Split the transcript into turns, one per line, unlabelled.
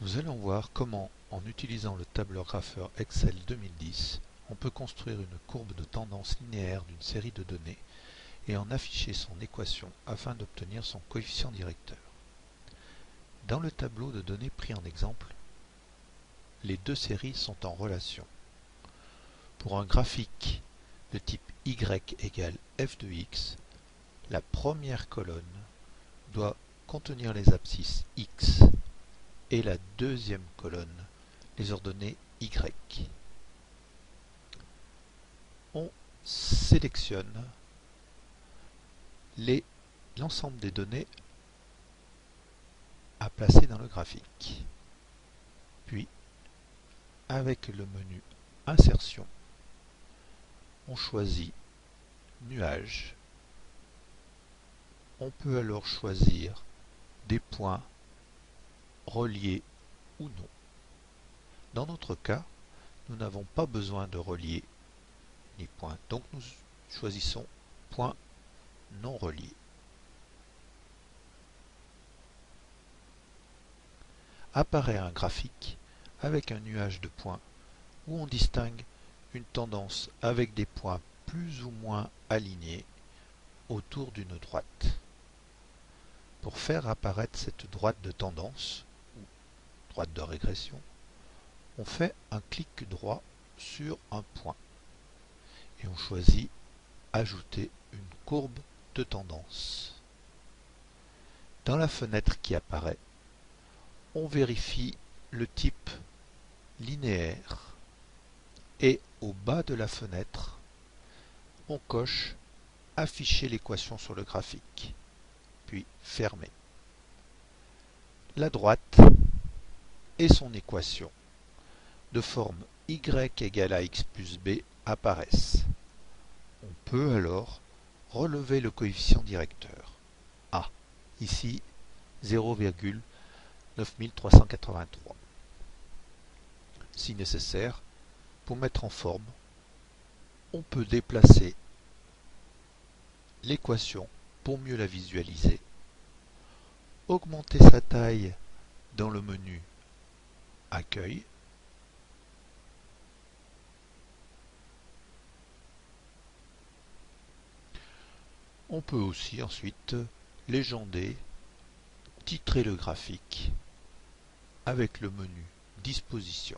Nous allons voir comment, en utilisant le tableur grapheur Excel 2010, on peut construire une courbe de tendance linéaire d'une série de données et en afficher son équation afin d'obtenir son coefficient directeur. Dans le tableau de données pris en exemple, les deux séries sont en relation. Pour un graphique de type y égale f de x, la première colonne doit contenir les abscisses x et la deuxième colonne les ordonnées y. On sélectionne l'ensemble des données à placer dans le graphique. Puis, avec le menu Insertion, on choisit Nuages. On peut alors choisir des points reliés ou non. Dans notre cas, nous n'avons pas besoin de relier ni point, donc nous choisissons point non relié. Apparaît un graphique avec un nuage de points où on distingue une tendance avec des points plus ou moins alignés autour d'une droite. Pour faire apparaître cette droite de tendance, ou droite de régression, on fait un clic droit sur un point et on choisit Ajouter une courbe de tendance. Dans la fenêtre qui apparaît, on vérifie le type linéaire et au bas de la fenêtre, on coche Afficher l'équation sur le graphique, puis fermer. La droite et son équation de forme y égale à x plus b apparaissent. On peut alors relever le coefficient directeur. A, ici 0,9383. Si nécessaire, pour mettre en forme, on peut déplacer l'équation pour mieux la visualiser, augmenter sa taille dans le menu Accueil, on peut aussi ensuite légender, titrer le graphique avec le menu Disposition.